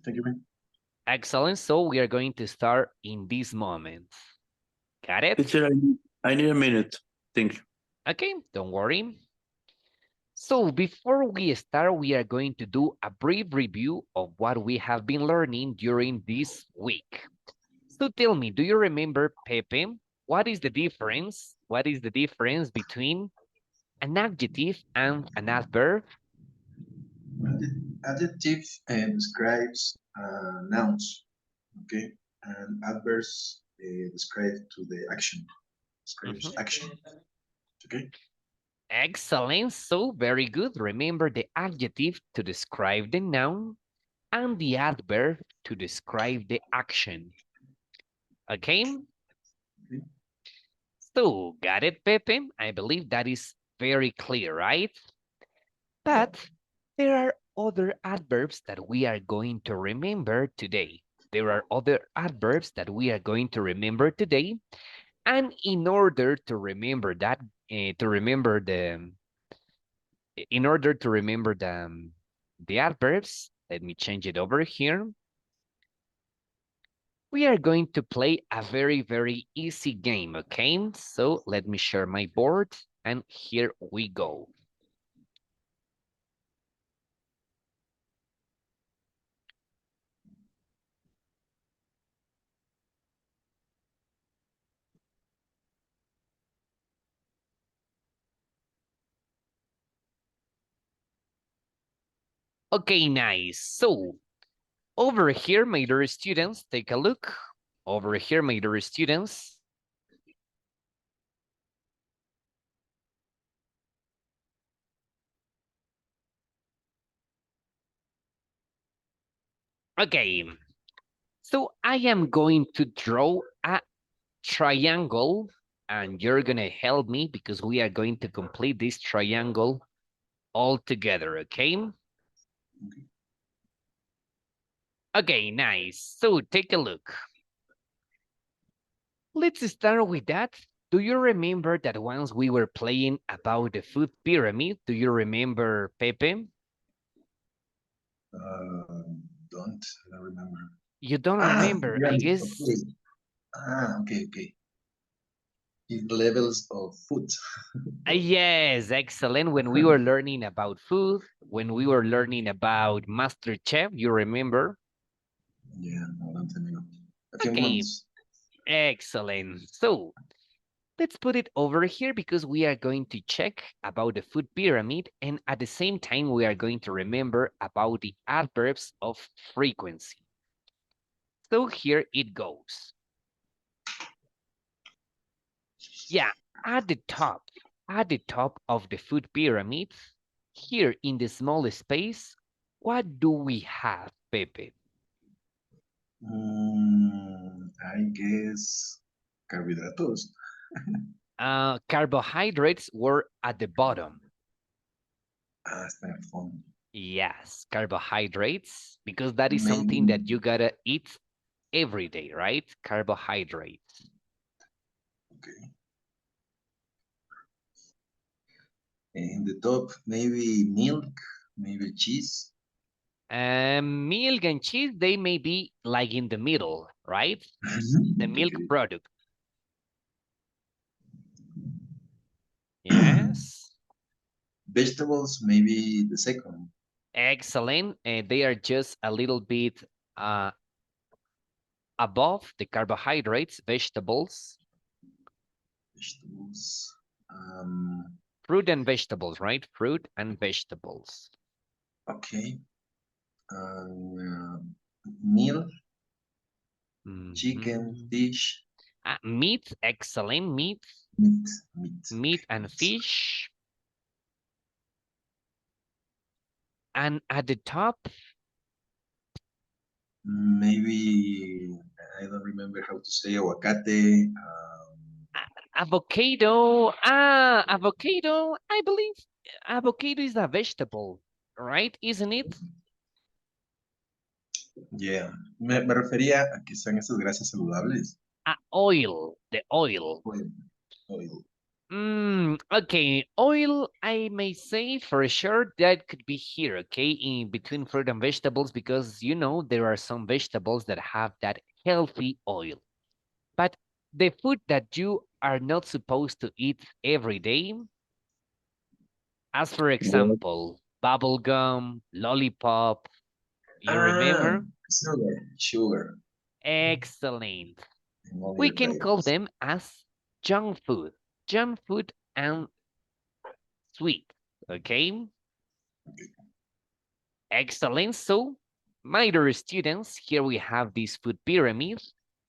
Thank you, man. Excellent. So we are going to start in this moment. Got it? Teacher, I need a minute. Thank you. Okay, don't worry. So before we start, we are going to do a brief review of what we have been learning during this week. So tell me, do you remember, Pepe, what is the difference? What is the difference between an adjective and an adverb? Adjective describes nouns, okay, and adverbs describe to the action. Describes Mhm. action, okay. Excellent. So very good. Remember the adjective to describe the noun and the adverb to describe the action. Okay? Okay. So, got it, Pepe? I believe that is very clear, right? Yeah. But there are other adverbs that we are going to remember today. There are other adverbs that we are going to remember today. And in order to remember that, in order to remember the adverbs, let me change it over here. We are going to play a very, very easy game, okay? So let me share my board and here we go. Okay, nice. So over here, my dear students, take a look. Over here, my dear students. Okay, so I am going to draw a triangle and you're gonna help me because we are going to complete this triangle all together, okay? Okay, nice. So take a look. Let's start with that. Do you remember that once we were playing about the food pyramid? Do you remember, Pepe? Don't I don't remember. You don't Ah, remember, I yeah. guess. Okay. Okay, okay. In levels of food. Yes, excellent. When we were learning about food, when we were learning about Master Chef, you remember? Yeah, a long time ago. A few Okay, months. excellent. So let's put it over here because we are going to check about the food pyramid and at the same time we are going to remember about the adverbs of frequency. So here it goes. Yeah, at the top, at the top of the food pyramid, here in the small space, what do we have, Pepe? I guess carbohydratos. Carbohydrates were at the bottom. Está en el fondo. Yes, carbohydrates, because that is something Maybe, that you gotta eat every day, right? Carbohydrates. okay. In the top, maybe milk, maybe cheese. Milk and cheese, they may be like in the middle, right? The milk Okay. product. Yes. Vegetables, maybe the second. Excellent. They are just a little bit uh, above the carbohydrates, vegetables, Vegetables. Um, fruit and vegetables, right? Fruit and vegetables. okay. Meal, chicken, Mhm. fish, Meat, excellent. meat, meat. Meat Okay, and meat. fish. And at the top, Maybe I don't remember how to say aguacate. avocado. Avocado. I believe avocado is a vegetable, right? Isn't it? Yeah, me refería a que sean esas grasas saludables. Oil, the oil. Oil, oil. Okay, oil, I may say for sure that could be here, okay, in between fruit and vegetables, because you know there are some vegetables that have that healthy oil. But the food that you are not supposed to eat every day, as for What? example, bubble gum, lollipop, you Ah, remember? sugar. Excellent. And all We your can call flavors. them as junk food and sweet, okay? Excellent. So, my dear students, here we have this food pyramid.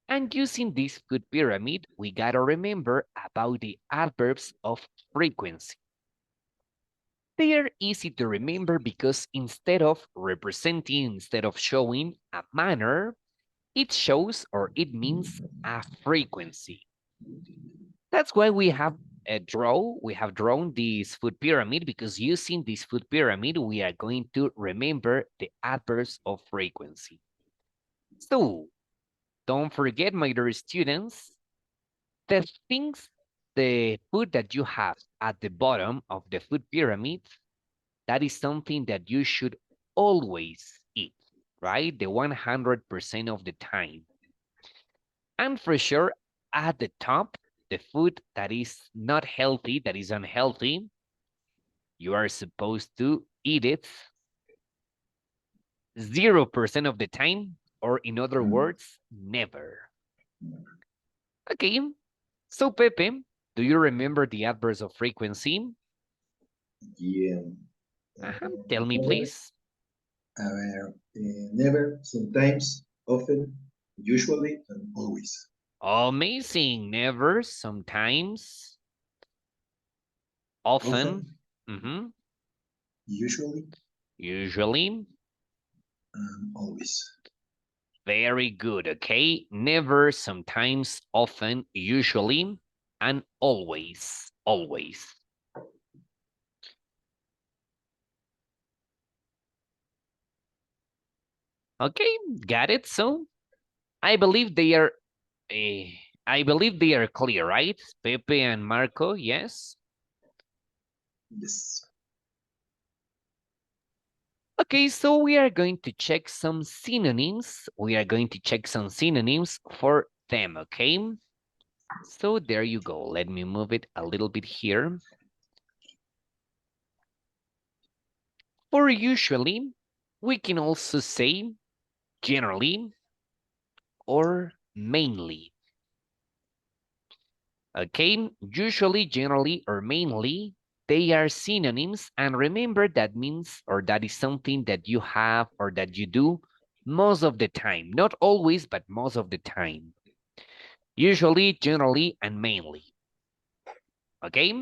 And using this food pyramid, we gotta remember about the adverbs of frequency. They are easy to remember because instead of showing a manner, it shows or it means a frequency. That's why we have drawn this food pyramid, because using this food pyramid, we are going to remember the adverbs of frequency. So don't forget, my dear students, the things, the food that you have at the bottom of the food pyramid, that is something that you should always eat, right? The 100% of the time. And for sure, at the top, the food that is not healthy, that is unhealthy, you are supposed to eat it 0% of the time, or in other words, never. Okay, so Pepe, do you remember the adverbs of frequency? Yeah. Tell me, Never, please. never, sometimes, often, usually, and always. Amazing. Never, sometimes, often, Often, usually, usually. and always. Very good, okay? Never, sometimes, often, usually, and always, always. Okay, got it. So I believe they are I believe they are clear, right? Pepe and Marco, yes? Yes. Okay, so we are going to check some synonyms. We are going to check some synonyms for them, okay? So there you go. Let me move it a little bit here. For usually, we can also say generally or mainly. Okay, usually, generally, or mainly, they are synonyms. And remember, that means, or that is something that you have or that you do most of the time. Not always, but most of the time. Usually, generally, and mainly. Okay?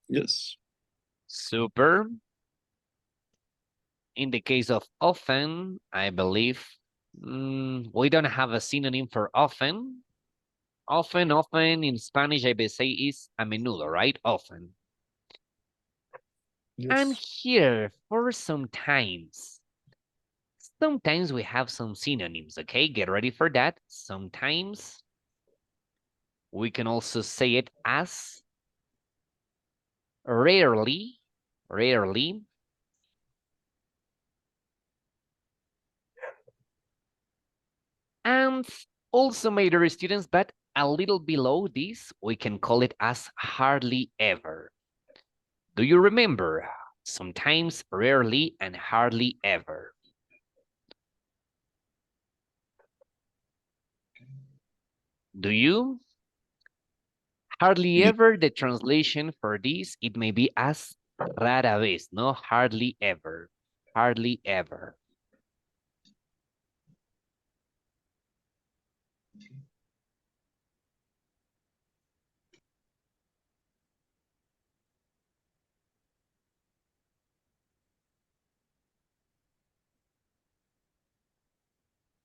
Yes. Super. In the case of often, I believe we don't have a synonym for often. Often in Spanish, I would say is a menudo, right? Often. And Yes. here, for sometimes we have some synonyms, okay? Get ready for that. Sometimes we can also say it as rarely, rarely. And also, my dear students, but a little below this, we can call it as hardly ever. Do you remember? Sometimes, rarely, and hardly ever. Do you? Hardly Yeah. ever, the translation for this, it may be as rara vez, no? Hardly ever, hardly ever.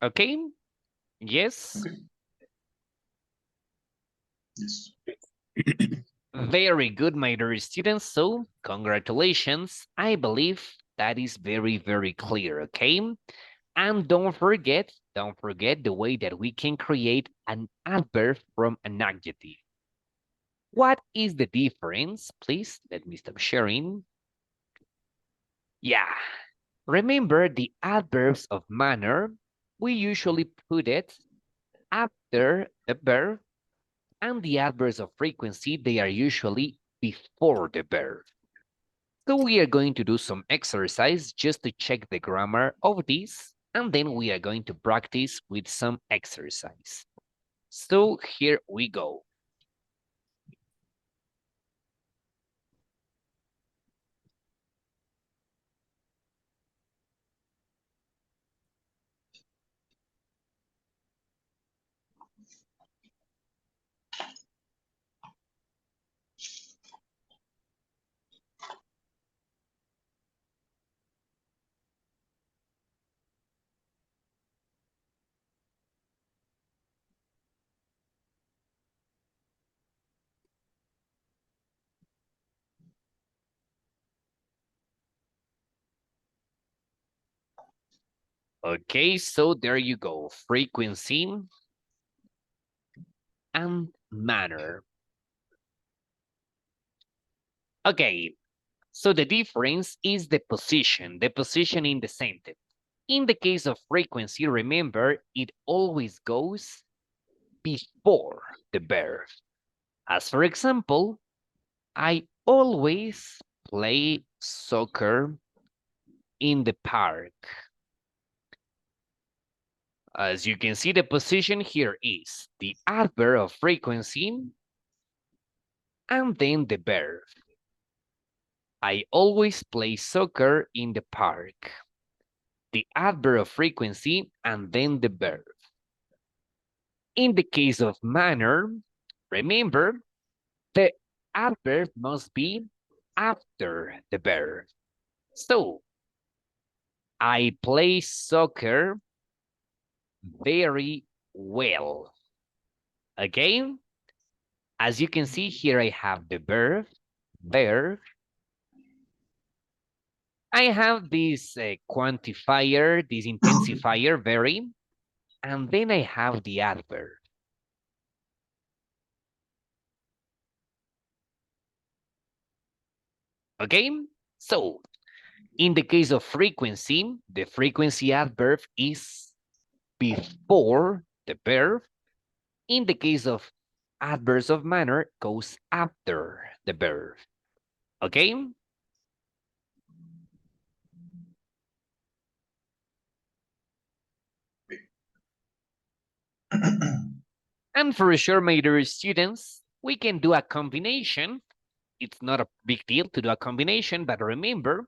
Okay, yes? Okay. Yes. Very good, my dear students. So, congratulations. I believe that is very, very clear, okay? And don't forget the way that we can create an adverb from an adjective. What is the difference? Please, let me stop sharing. Yeah, remember the adverbs of manner, we usually put it after the verb, and the adverbs of frequency, they are usually before the verb. So we are going to do some exercise just to check the grammar of this, and then we are going to practice with some exercise. So here we go. Okay, so there you go. Frequency and manner. Okay, so the difference is the position in the sentence. In the case of frequency, remember, it always goes before the verb. As for example, I always play soccer in the park. As you can see, the position here is the adverb of frequency and then the verb. I always play soccer in the park. The adverb of frequency and then the verb. In the case of manner, remember, the adverb must be after the verb. So, I play soccer very well. Okay? As you can see here, I have the verb, verb. I have this quantifier, this intensifier, very, and then I have the adverb. Okay? So, in the case of frequency, the frequency adverb is before the verb. In the case of adverbs of manner, goes after the verb. Okay? And for sure, my dear students, we can do a combination. It's not a big deal to do a combination, but remember,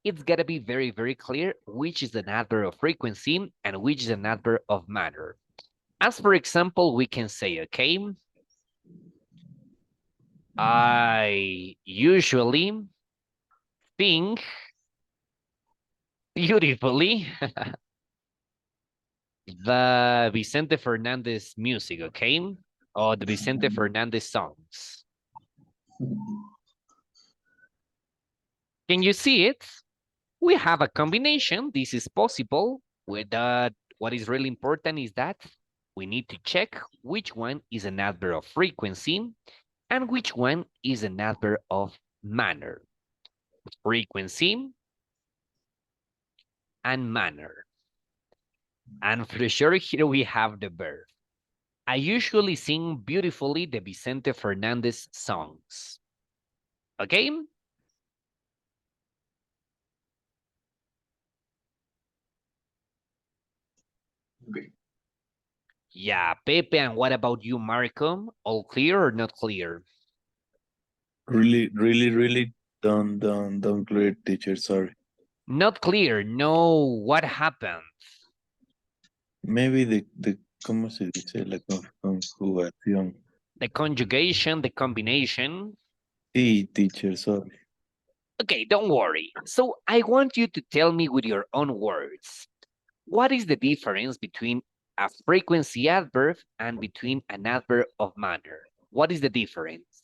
it's got to be very, very clear which is an adverb of frequency and which is an adverb of manner. As for example, we can say, okay, I usually think beautifully the Vicente Fernandez music, okay? Or the Vicente Fernandez songs. Can you see it? We have a combination. This is possible. With that, what is really important is that we need to check which one is an adverb of frequency and which one is an adverb of manner. Frequency and manner. And for sure, here we have the verb. I usually sing beautifully the Vicente Fernandez songs. Okay? Okay. Yeah, Pepe, and what about you, Marco? All clear or not clear? Really don't clear, teacher, sorry. Not clear. No, what happened? Maybe the ¿cómo se dice? La conjugación. The conjugation, the combination. Sí, teacher, sorry. Okay, don't worry. So I want you to tell me with your own words, what is the difference between a frequency adverb and between an adverb of manner? What is the difference?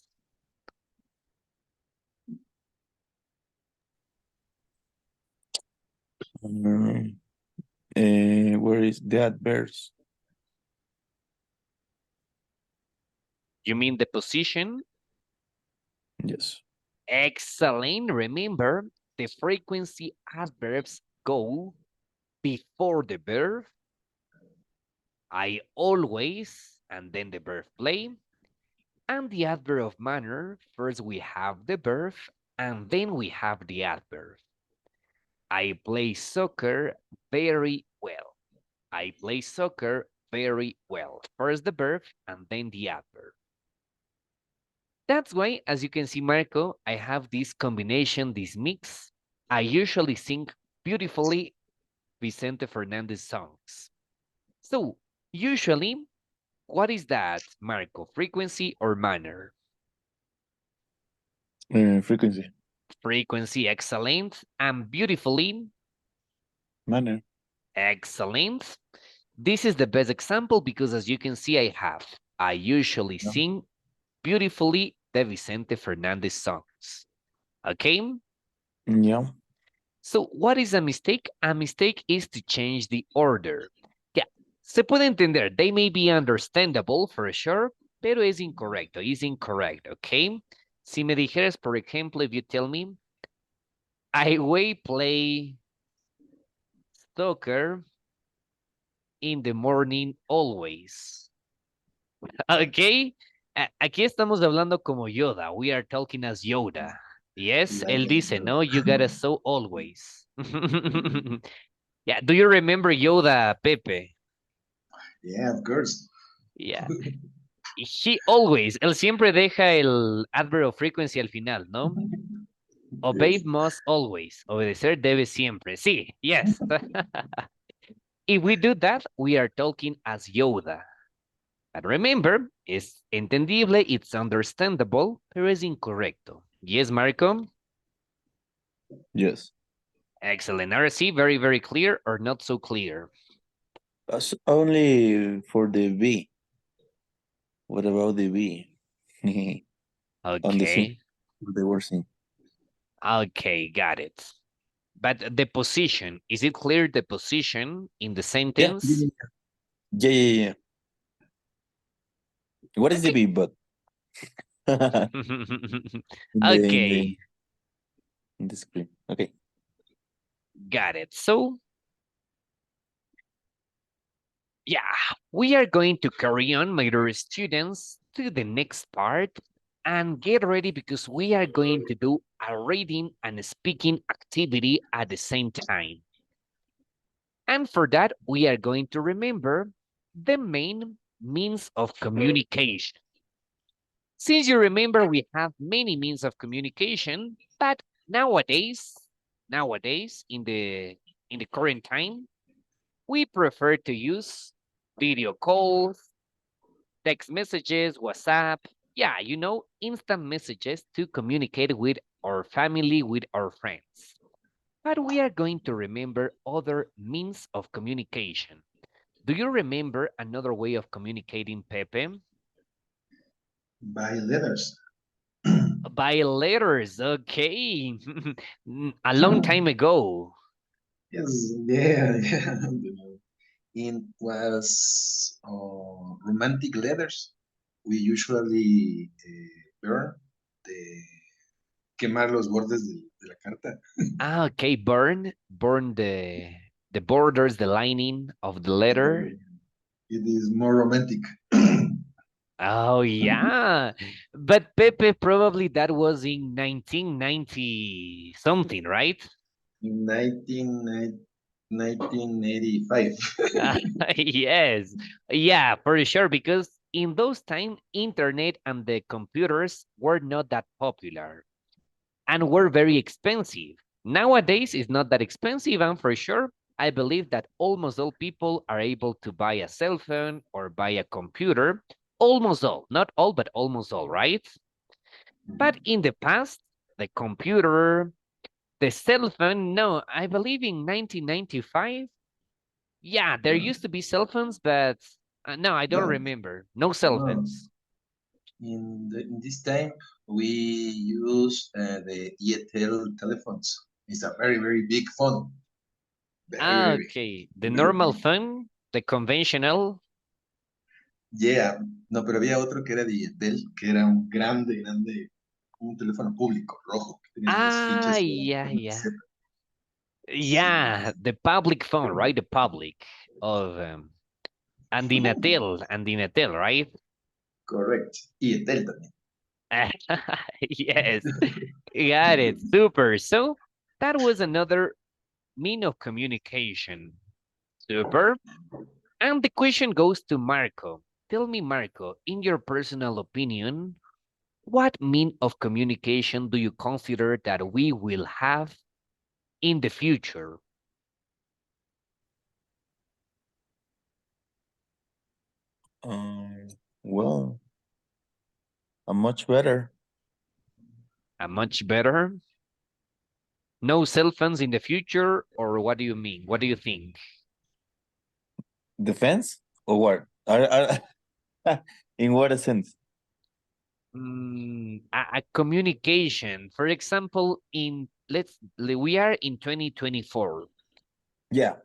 Where is the adverbs? You mean the position? Yes. Excellent. Remember, the frequency adverbs go before the verb. I always, and then the verb play. And the adverb of manner, first we have the verb, and then we have the adverb. I play soccer very well. I play soccer very well. First the verb, and then the adverb. That's why, as you can see, Marco, I have this combination, this mix. I usually sing beautifully Vicente Fernandez songs. So, usually, what is that, Marco? Frequency or manner? Frequency. Frequency, excellent. And beautifully, Manner. excellent. This is the best example because, as you can see, I usually Yeah. sing beautifully the Vicente Fernandez songs. Okay? Yeah. So, what is a mistake? A mistake is to change the order. Yeah, se puede entender. They may be understandable for sure, pero es incorrecto. Is incorrect, okay? Si me dijeras, por ejemplo, if you tell me, I will play soccer in the morning always. Okay? Aquí estamos hablando como Yoda. We are talking as Yoda. Yes, Like él it, dice, no, you gotta so always. Yeah, do you remember Yoda, Pepe? Yeah, of course. Yeah. He always, él siempre deja el adverb of frequency al final, ¿no? Obey Yes. must always. Obedecer debe siempre. Sí, yes. If we do that, we are talking as Yoda. But remember, es entendible, it's understandable, pero es incorrecto. Yes, Marco? Yes. Excellent. RC, very, very clear or not so clear? Only for the V. What about the V? On the scene. Okay. They were saying. Okay, got it. But the position, is it clear the position in the Yeah. sentence? Yeah. What is the Okay. V? But Okay, in the screen. Okay. got it. So, yeah, we are going to carry on, my dear students, to the next part and get ready because we are going to do a reading and speaking activity at the same time. And for that, we are going to remember the main means of communication. Since you remember, we have many means of communication, but nowadays, in the current time, we prefer to use video calls, text messages, WhatsApp, yeah, you know, instant messages to communicate with our family, with our friends. But we are going to remember other means of communication. Do you remember another way of communicating, Pepe? By letters. By letters, okay. A long time ago. Yes, yeah, yeah. It was romantic letters. We usually burn the quemar los bordes de la carta. Ah, okay, burn the borders, the lining of the letter. It is more romantic. Oh yeah, but Pepe, probably that was in 1990 something, right? In 1985. Yes, yeah, for sure, because in those times, internet and the computers were not that popular and were very expensive. Nowadays, it's not that expensive, and for sure, I believe that almost all people are able to buy a cell phone or buy a computer. Almost all, not all, but almost all, right? But in the past, the computer, the cell phone, no, I believe in 1995, yeah, there used to be cell phones, but no, I don't No, remember. No cell no. phones. In this time, we use the ETL telephones. It's a very, very big phone. Very. Okay. The normal phone, the conventional. Yeah, no, pero había otro que era Digitel, que era un grande, un teléfono público, rojo, que tenía las fichas y era Yeah, una yeah. caseta. Sí, Yeah, the public phone, right? The public of Andinatel, right? correcto. Y Etel también. Yes, got it. Super. So that was another mean of communication. Super. And the question goes to Marco. Tell me, Marco, in your personal opinion, what mean of communication do you consider that we will have in the future? Well, much better. Much better? No cell phones in the future, or what do you mean? What do you think? Defense or what? In what sense? A communication. For example, we are in 2024. Yeah.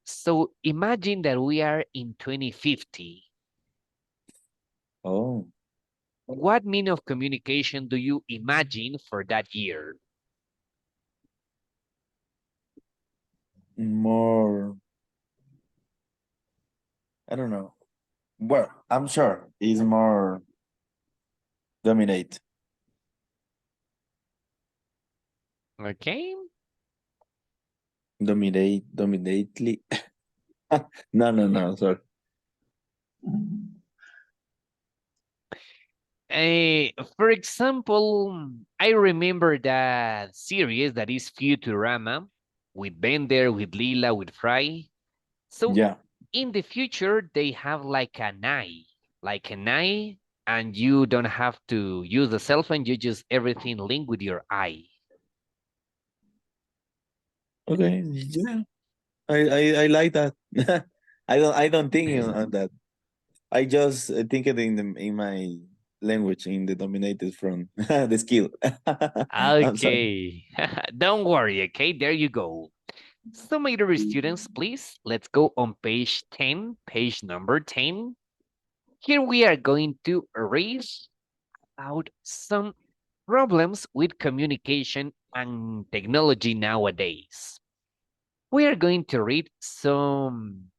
So imagine that we are in 2050. Oh, What mean of communication do you imagine for that year? more. I don't know. Well, I'm sure it's more dominate. Okay. Dominately. No, sorry. For example, I remember that series that is Futurama with Bender, with Lila, with Fry. So Yeah. in the future, they have like an eye, and you don't have to use the cell phone. You just everything linked with your eye. Okay. Yeah. I like that. I don't think on that. I just think it in my language in the dominated from the skill. I'm sorry. Okay, don't worry. Okay, there you go. So, my dear students, please, let's go on page 10, page number 10. Here we are going to read about some problems with communication and technology nowadays. We are going to read some,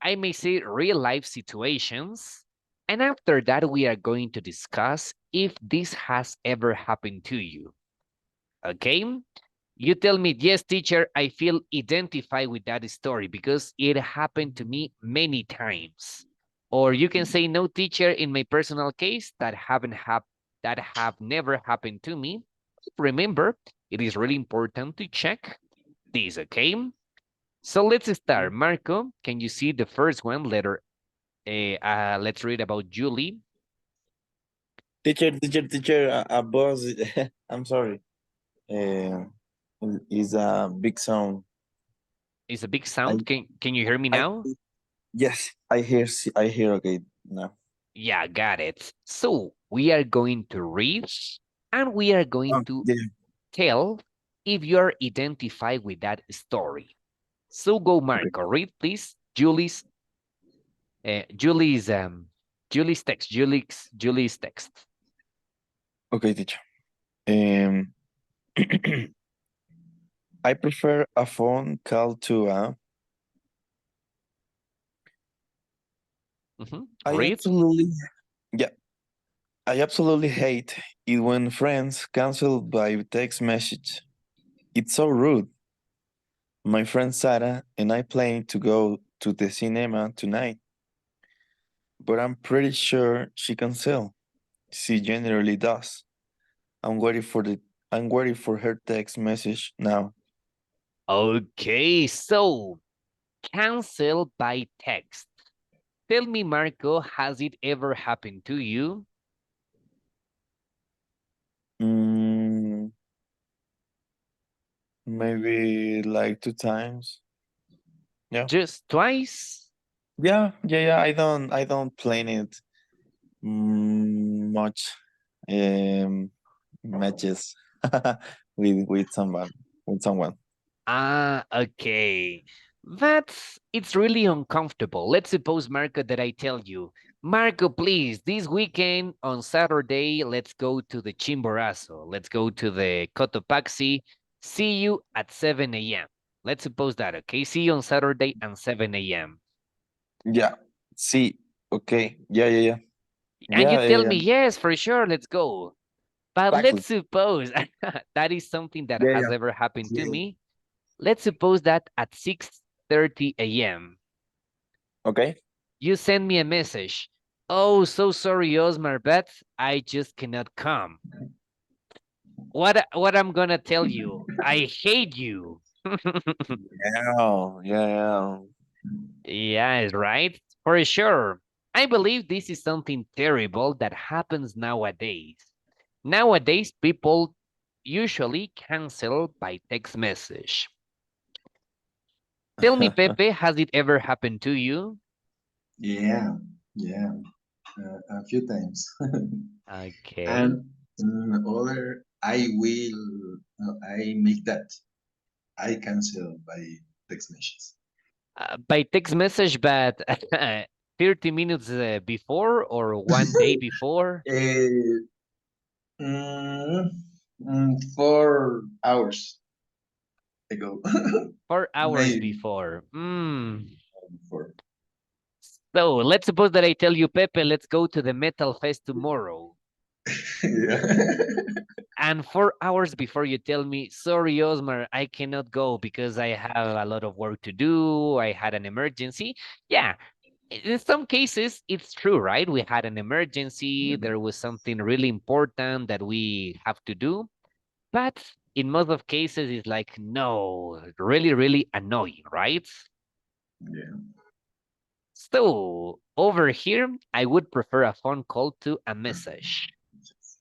I may say, real life situations. And after that, we are going to discuss if this has ever happened to you. Okay? You tell me, yes, teacher, I feel identified with that story because it happened to me many times. Or you can say, no, teacher, in my personal case, that have never happened to me. Remember, it is really important to check this, okay? So let's start. Marco, can you see the first one, letter let's read about Julie. Teacher, a boss. I'm sorry. Is a big sound. It's a big I, sound. Can you hear me I now? yes, I hear okay now. Yeah, got it. So we are going to read and we are going Oh, to yeah. tell if you are identified with that story. So go, Okay. Marco. Read, please. Julie's Julie's text. Okay, teacher. I prefer a phone call to I Read. absolutely yeah. I absolutely hate it when friends cancel by text message. It's so rude. My friend Sarah and I plan to go to the cinema tonight, but I'm pretty sure she cancel. She generally does. I'm waiting for the I'm waiting for her text message now. Okay, so cancel by text. Tell me, Marco, has it ever happened to you? Mm, maybe like 2 times. Yeah. Just twice? Yeah. I don't plan it much matches with someone. Ah, okay. But it's really uncomfortable. Let's suppose, Marco, that I tell you, Marco, please, this weekend on Saturday, let's go to the Chimborazo. Let's go to the Cotopaxi. See you at 7 a.m. Let's suppose that, okay? See you on Saturday at 7 a.m. Yeah. See. Okay. Yeah. And you Yeah. tell me, yes, for sure, let's go. But let's Exactly. suppose that is something that Yeah. has ever happened to Yeah. me. Let's suppose that at 6:30 a.m. Okay. you send me a message. Oh, so sorry, Osmar, but I just cannot come. What I'm gonna tell you? I hate you. Yeah. Yes, right? For sure. I believe this is something terrible that happens nowadays. Nowadays, people usually cancel by text message. Tell me, Pepe, has it ever happened to you? Yeah, yeah, a few times. Okay. And other, I will, I make that. I cancel by text messages. By text message, but 30 minutes before or one day before? Eh, mm, 4 hours ago, 4 hours maybe before. before. So let's suppose that I tell you, Pepe, let's go to the Metal Fest tomorrow. Yeah. And 4 hours before you tell me, sorry, Osmar, I cannot go because I have a lot of work to do. I had an emergency. Yeah, in some cases, it's true, right? We had an emergency. There was something really important that we have to do. But in most of cases, it's like, no, really, really annoying, right? Yeah. So over here, I would prefer a phone call to a message,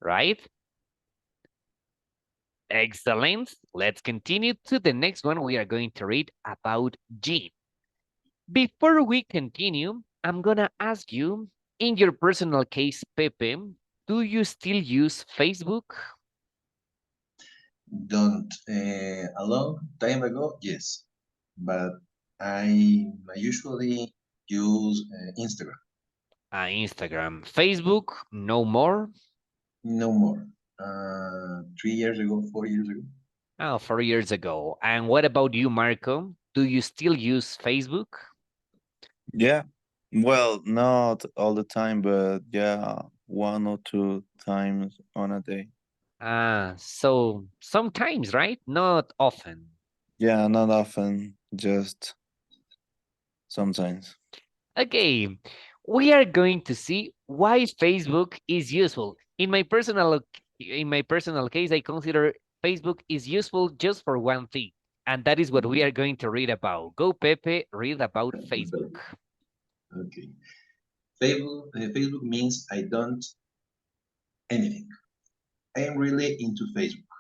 right? Excellent. Let's continue to the next one. We are going to read about Jean. Before we continue, I'm gonna ask you, in your personal case, Pepe, do you still use Facebook? Don't. A long time ago, yes, but I usually use Instagram. Instagram. Facebook, no more? No more. 3 years ago, 4 years ago. Oh, 4 years ago. And what about you, Marco? Do you still use Facebook? Yeah. Well, not all the time, but yeah, one or two times on a day. So sometimes, right? Not often. Yeah, not often, just sometimes. Okay, we are going to see why Facebook is useful. In my personal case, I consider Facebook is useful just for one thing, and that is what we are going to read about. Go, Pepe, read about Facebook. Okay. Facebook means I don't anything. I am really into Facebook.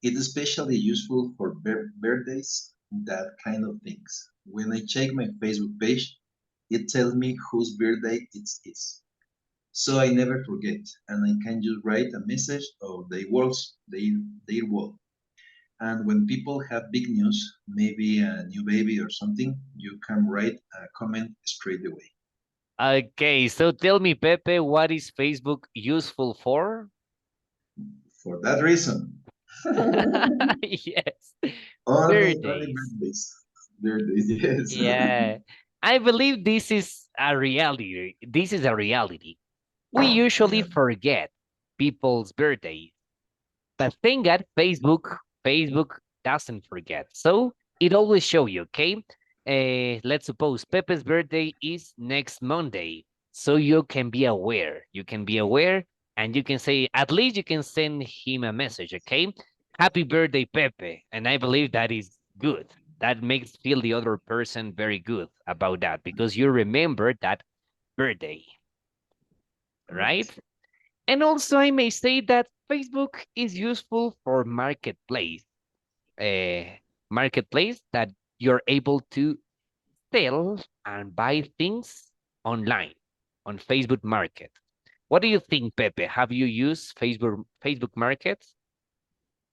It's especially useful for birthdays, that kind of things. When I check my Facebook page, it tells me whose birthday it is. So I never forget, and I can just write a message of their wall. And when people have big news, maybe a new baby or something, you can write a comment straight away. Okay, so tell me, Pepe, what is Facebook useful for? For that reason, Yes, only birthdays. birthdays, yes. Yeah, I believe this is a reality. This is a reality. We usually forget people's birthdays, but thank God Facebook doesn't forget. So it always show you, okay? Let's suppose Pepe's birthday is next Monday. So you can be aware. You can be aware and you can say, at least you can send him a message, okay? Happy birthday, Pepe. And I believe that is good. That makes feel the other person very good about that because you remember that birthday, right? Correct. And also, I may say that Facebook is useful for marketplace that you're able to sell and buy things online on Facebook Market. What do you think, Pepe? Have you used Facebook Market?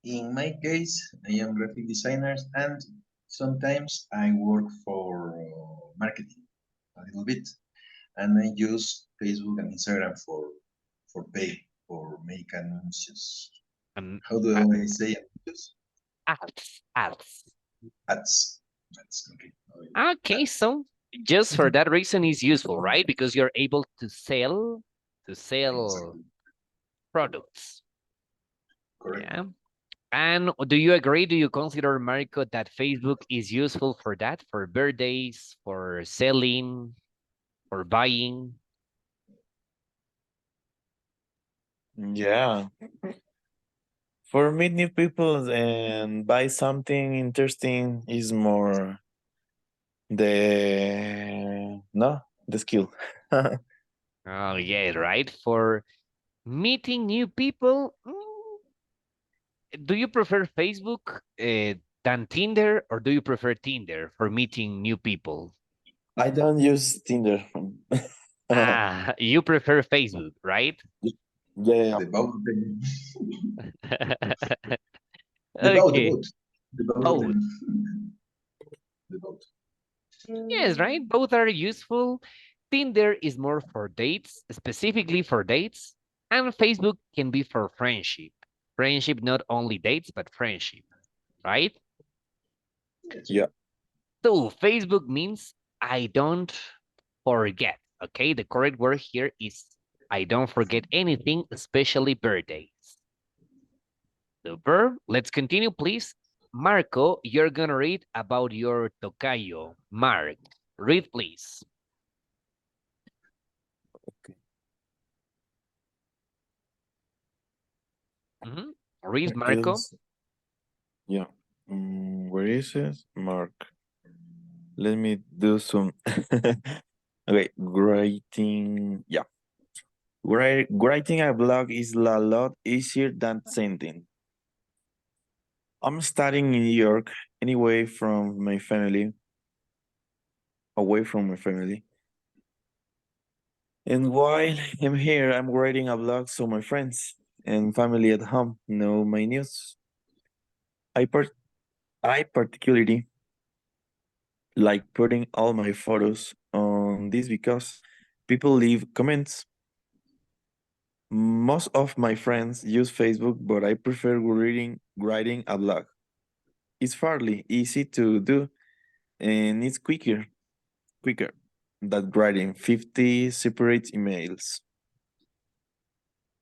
In my case, I am graphic designer, and Sometimes I work for marketing a little bit, and I use Facebook and Instagram for pay, for make anuncios. Um, How do uh, I say anuncios? ads. Ads. That's okay. Okay, so just for Mhm. that reason is useful, right? Because you're able to sell Exactly. products. Correct. Yeah. And do you agree? Do you consider, Marco, that Facebook is useful for that, for birthdays, for selling, for buying? Yeah. For meet new people and buy something interesting is more the skill. Oh, yeah, right. For meeting new people, do you prefer Facebook than Tinder, or do you prefer Tinder for meeting new people? I don't use Tinder. You prefer Facebook, right? Yeah. The both of them. The both. The Okay, both. The both of both. them. The both. Yes, right? Both are useful. Tinder is more for dates, specifically for dates, and Facebook can be for friendship. Friendship, not only dates, but friendship, right? Yes. Yeah. So Facebook means I don't forget. Okay, the correct word here is I don't forget anything, especially birthdays. The verb, let's continue, please. Marco, you're gonna read about your tocayo. Mark, read, please. Okay. Mhm. Read, Marco. It's yeah. Where is it? Mark. Let me do some. Okay, writing. Yeah, writing a blog is a lot easier than sending. I'm studying in New York, anyway from my family, away from my family. And while I'm here, I'm writing a blog so my friends and family at home know my news. I part I particularly like putting all my photos on this because people leave comments. Most of my friends use Facebook, but I prefer writing a blog. It's fairly easy to do and it's quicker than writing 50 separate emails.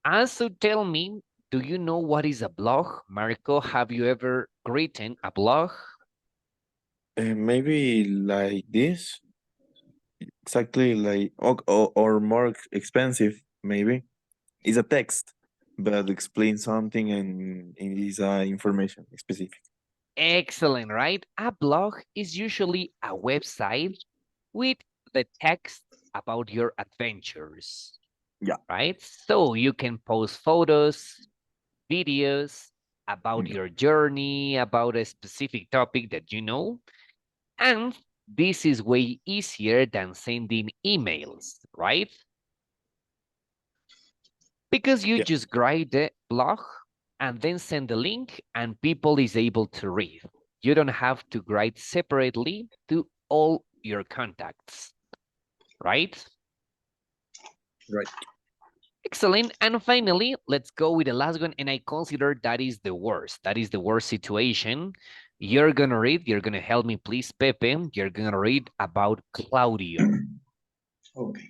Also, tell me, do you know what is a blog? Marco, have you ever written a blog? Maybe like this, exactly like or more expensive, maybe. It's a text, but explain something and it is information specific. Excellent, right? A blog is usually a website with the text about your adventures, Yeah. right? So you can post photos, videos about Mm. your journey, about a specific topic that you know. And this is way easier than sending emails, right? Because you Yeah. just write the blog and then send the link and people is able to read. You don't have to write separately to all your contacts, right? Right. Excellent. And finally, let's go with the last one. And I consider that is the worst. That is the worst situation. You're going to help me, please, Pepe. You're going to read about Claudio. Okay.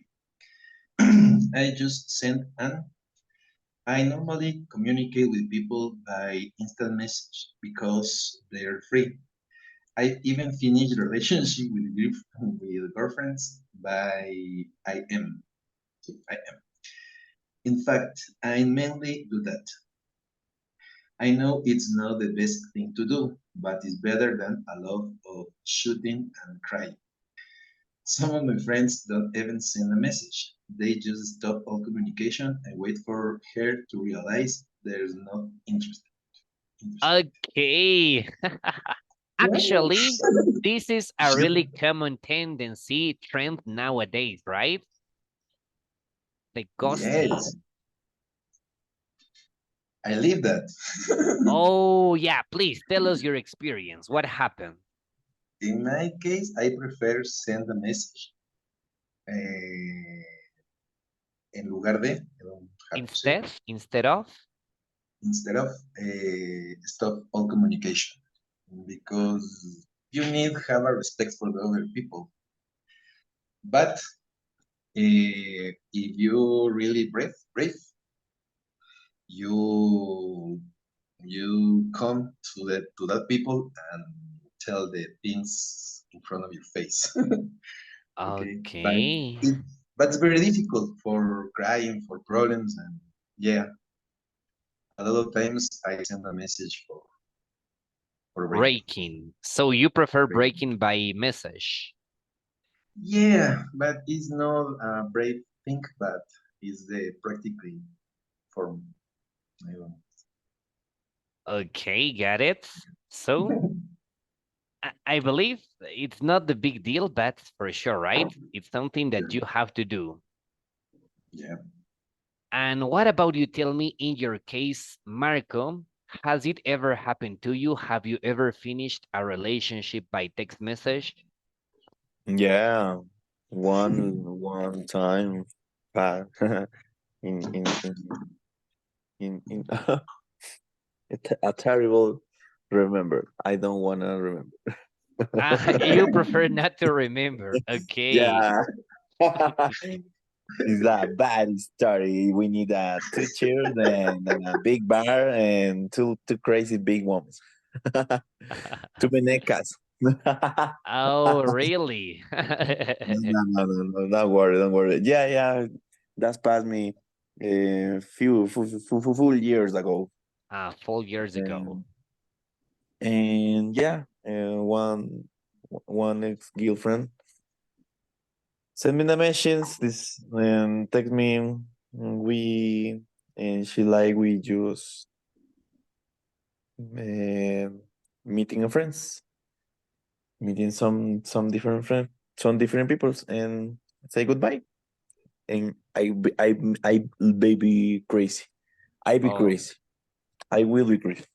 I just sent an. I normally communicate with people by instant message because they're free. I even finished relationship with girlfriends by IM. IM. In fact, I mainly do that. I know it's not the best thing to do, but it's better than a lot of shooting and crying. Some of my friends don't even send a message. They just stop all communication and wait for her to realize there's not interest. Okay. Actually, Yeah. this is a really common tendency trend nowadays, right? The ghosting. Yes, I live that. Oh, yeah, please tell us your experience. What happened? In my case, I prefer send a message. eh, en lugar de, I don't have to say, Instead of? instead of stop all communication, because you need to have a respect for the other people. But if you really brave, you come to that people and tell the things in front of your face. Okay, Okay. but it's very difficult for crying for problems, and yeah, a lot of times I send a message for breaking. Breaking. So you prefer Breaking. breaking by message? Yeah, but it's not a brave thing, but it's the practically form. I don't Okay, got it. So know. I believe it's not the big deal, but for sure, right? It's something that you have to do. Yeah. And what about you tell me in your case, Marco, has it ever happened to you? Have you ever finished a relationship by text message? Yeah, one time, uh, in in in in a terrible remember. I don't wanna remember. You prefer not to remember. Okay. Yeah. It's a bad story. We need two chairs and a big bar and two crazy big ones. Two menecas. Oh, really? No, don't worry, don't worry. Yeah, that's past me a few full years ago. 4 years ago. Um, and yeah, one ex girlfriend send me the messages. This and text me. We and she like we just uh, meeting a friends, meeting some different friend, some different peoples, and say goodbye. And I baby crazy. I be Oh, crazy. I will be crazy.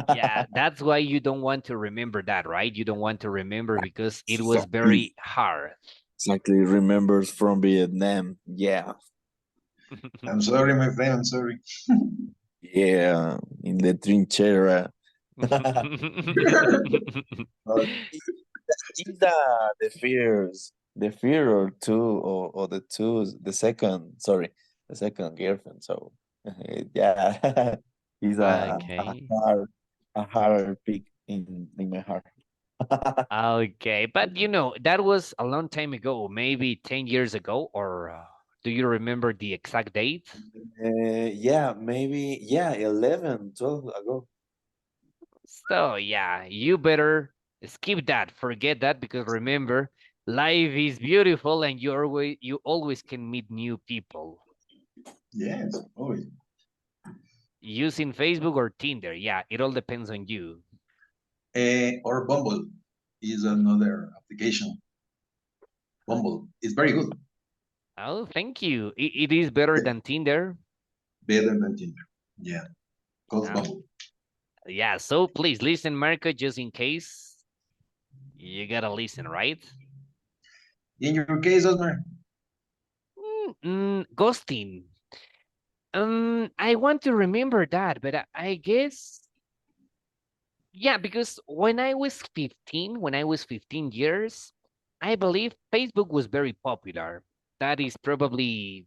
yeah, that's why you don't want to remember that, right? You don't want to remember because it was Exactly. very hard. Exactly. Remembers from Vietnam. Yeah. I'm sorry, my friend. I'm sorry. Yeah. In the trinchera. Uh, is the fears, the fear or two or the two, the second girlfriend. So yeah, he's Okay. a hard pick in my heart. Okay, but that was a long time ago, maybe 10 years ago, or do you remember the exact date? Yeah, maybe, yeah, 11, 12 ago. So, yeah, you better skip that, forget that, because remember, life is beautiful and you always can meet new people Yes, always. using Facebook or Tinder. Yeah, it all depends on you. Or Bumble is another application. Bumble is very good, Oh, thank you. It is better than Tinder. better than Tinder. Yeah, called Uh, Bumble. yeah, so please listen, Marco, just in case you gotta listen, right? In your case, Osmar, Ghosting. I want to remember that, but I guess, yeah, because when I was 15 years, I believe Facebook was very popular. That is probably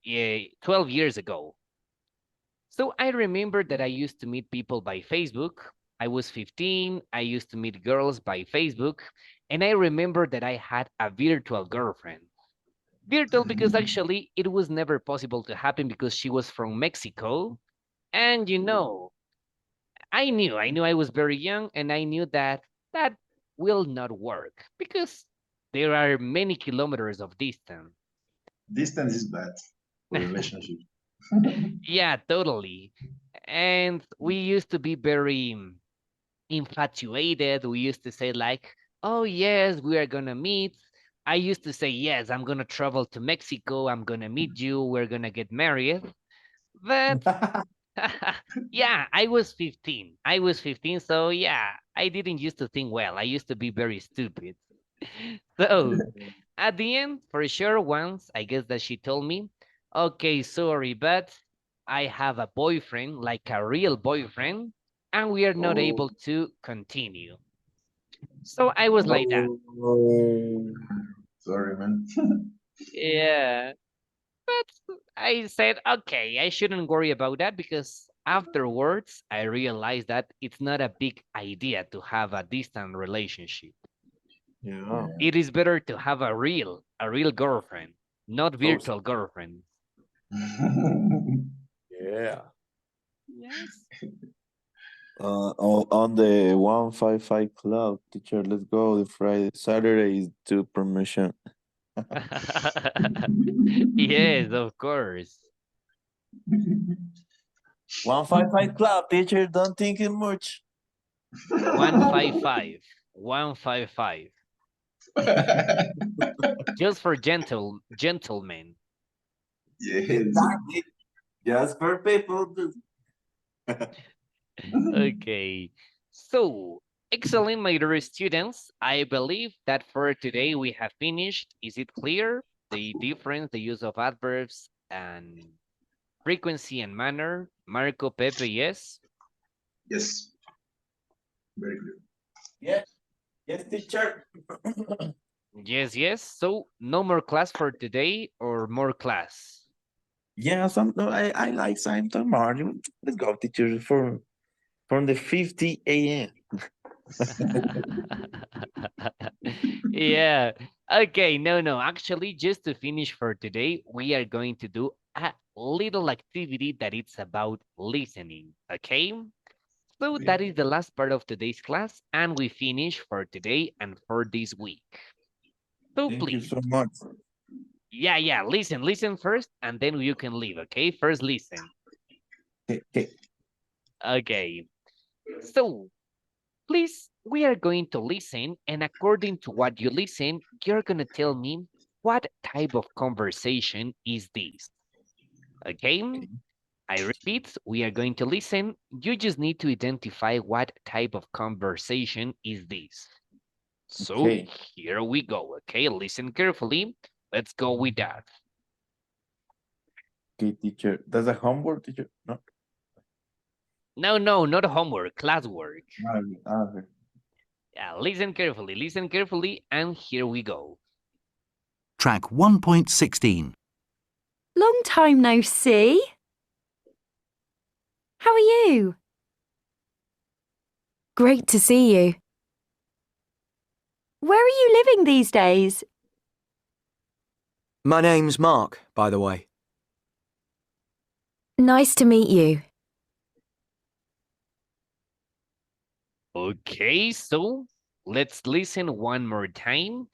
12 years ago. So I remember that I used to meet people by Facebook. I was 15. I used to meet girls by Facebook. And I remember that I had a virtual girlfriend. Virtual because actually it was never possible to happen because she was from Mexico. And I knew I was very young and I knew that that will not work because there are many kilometers of distance. distance is bad for relationships. Yeah, totally. And we used to be very infatuated. We used to say like, "Oh yes, we are gonna meet." I used to say, "Yes, I'm gonna travel to Mexico. I'm gonna meet you. We're gonna get married." But Yeah, I was 15. I was 15, so yeah, I didn't used to think well. I used to be very stupid. So at the end, for sure, once I guess that she told me, okay, sorry, but I have a boyfriend, like a real boyfriend, and we are not Oh, able to continue. So I was like that. oh. Sorry, man. Yeah. But I said, okay, I shouldn't worry about that because afterwards I realized that it's not a big idea to have a distant relationship. Yeah. It is better to have a real girlfriend, not Oh, virtual girlfriend. yeah. Yes. On the 155 club, teacher, let's go. The Friday, Saturday is to permission. Yes, of course. 155 club, teacher, don't think it much. 155. 155. Just for gentlemen. Yes. Exactly. Just for people. Okay. So, excellent, my dear students. I believe that for today we have finished. Is it clear? The difference, the use of adverbs and frequency and manner. Marco, Pepe, yes? Yes. Very clear. Yes, yes, teacher. Yes, yes. So, no more class for today or more class? Yeah, no, I like Sam tomorrow. Let's go, teacher, from the 50 a.m. Yeah. Okay, no. Actually, just to finish for today, we are going to do a little activity that it's about listening. Okay? So Okay. that is the last part of today's class, and we finish for today and for this week. So Thank you please, so much. yeah, listen first, and then you can leave, okay? First listen. Okay. Okay. So please, we are going to listen, and according to what you listen, you're going to tell me what type of conversation is this. Okay? I repeat, we are going to listen. You just need to identify what type of conversation is this. So Okay. here we go. Okay, listen carefully. Let's go with that. Okay, teacher. That's a homework, teacher? No. No, not homework, classwork. Okay. Yeah, listen carefully, and here we go. Track 1.16. Long time no see. How are you? Great to see you. Where are you living these days? My name's Mark, by the way. Nice to meet you. Okay, so let's listen one more time,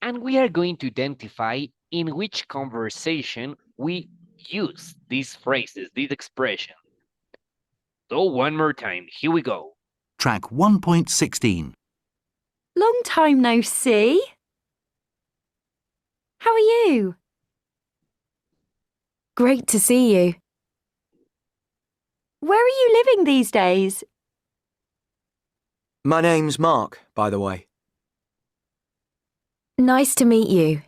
and we are going to identify in which conversation we use these phrases, these expressions. So one more time, here we go. Track 1.16. Long time no see. How are you? Great to see you. Where are you living these days? My name's Mark, by the way. Nice to meet you.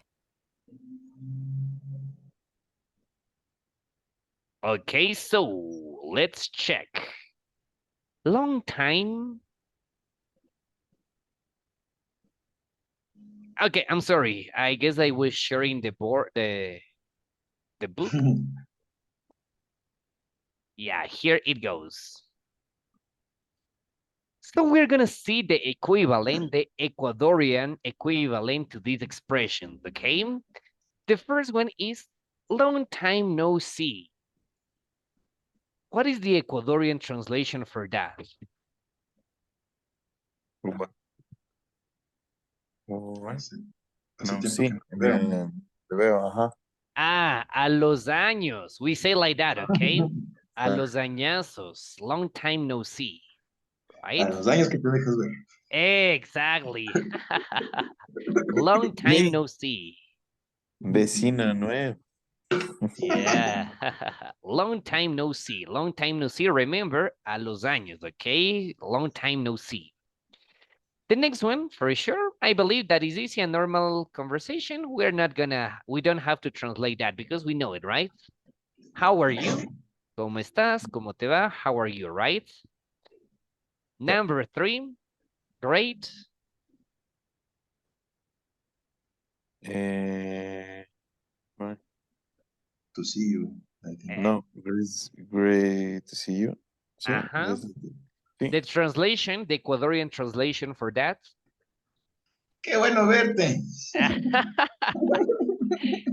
Okay, so let's check. Long time. Okay, I'm sorry. I guess I was sharing the board, the book. Yeah, here it goes. So we're gonna see the equivalent, the Ecuadorian equivalent to this expression, okay? The first one is long time no see. What is the Ecuadorian translation for that? All right. Hace No, tiempo sí. que no te veo. Te veo, ajá. Ah, a los años. We say like that, okay? A los añazos. Long time no see. A Right? los años que te dejas ver. Exactly. Long time no see. Vecina nueva. Yeah. Long time no see. Long time no see. Remember, a los años, okay? Long time no see. The next one, for sure, I believe that is easy and normal conversation. We don't have to translate that because we know it, right? How are you? ¿Cómo estás? ¿Cómo te va? How are you, right? Number 3, great. Right. To see you, I think. No, it's great to see you. Sí, Uh-huh. sí. The translation, the Ecuadorian translation for that. Qué bueno verte.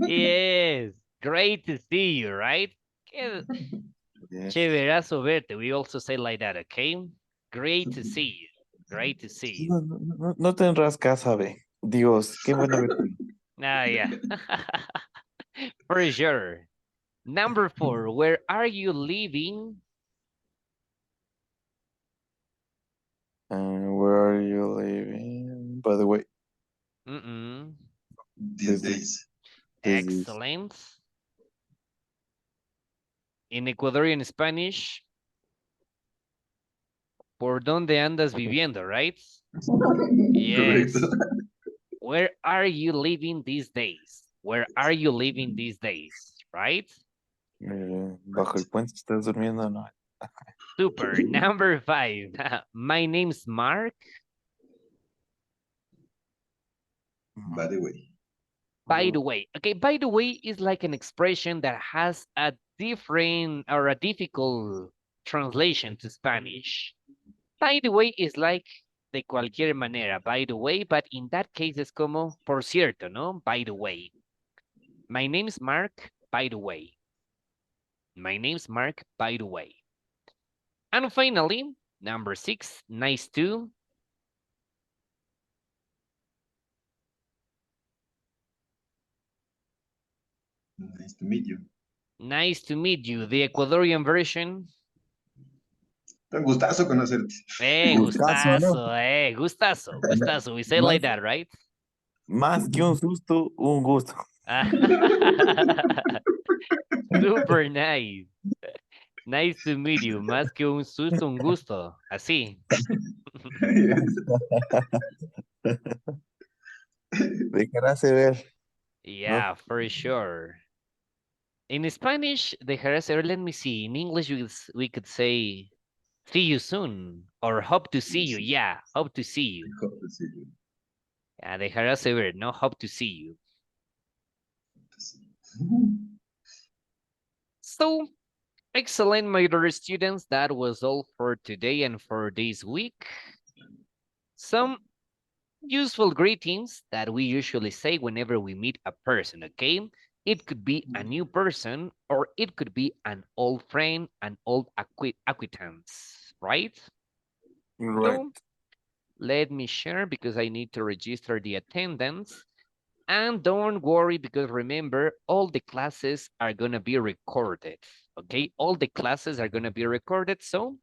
Yes, great to see you, right? Qué Yes. chéverazo verte. We also say like that, okay? Great to see you. Great to see you. No te enrascas, sabe. Dios, qué bueno verte. Ah, yeah. For sure. Number 4, where are you living? Where are you living? By the way, These days. Excellent. In Ecuadorian Spanish, ¿por dónde andas viviendo, right? Yes. Correcto. Where are you living these days? Where are you living these days, right? Bajo el puente estás durmiendo, ¿no? Super. Number 5. My name's Mark. By the way. By the way. Okay, by the way is like an expression that has a different or a difficult translation to Spanish. By the way is like de cualquier manera, by the way, but in that case es como por cierto, ¿no? By the way. My name's Mark, by the way. My name's Mark, by the way. And finally, number 6, nice to. Nice to meet you. Nice to meet you. The Ecuadorian version. Un gustazo conocerte. Gustazo, ¿no? Gustazo, gustazo, gustazo. We say like that, right? Más que un susto, un gusto. Super nice. Nice to meet you. Más que un susto, un gusto. Así. Dejarás de ver. Yeah, for sure. In Spanish, dejarás de ver, let me see. In English, we could say, see you soon. Or hope to see you. Yeah, hope to see you. Hope to see you. Yeah, dejarás de ver, no? Hope to see you. So, excellent, my dear students. That was all for today and for this week. Some useful greetings that we usually say whenever we meet a person, okay? It could be a new person or it could be an old friend, an old acquaintance, right? Right. So, let me share because I need to register the attendance. And don't worry because remember, all the classes are going to be recorded, okay? All the classes are going to be recorded. So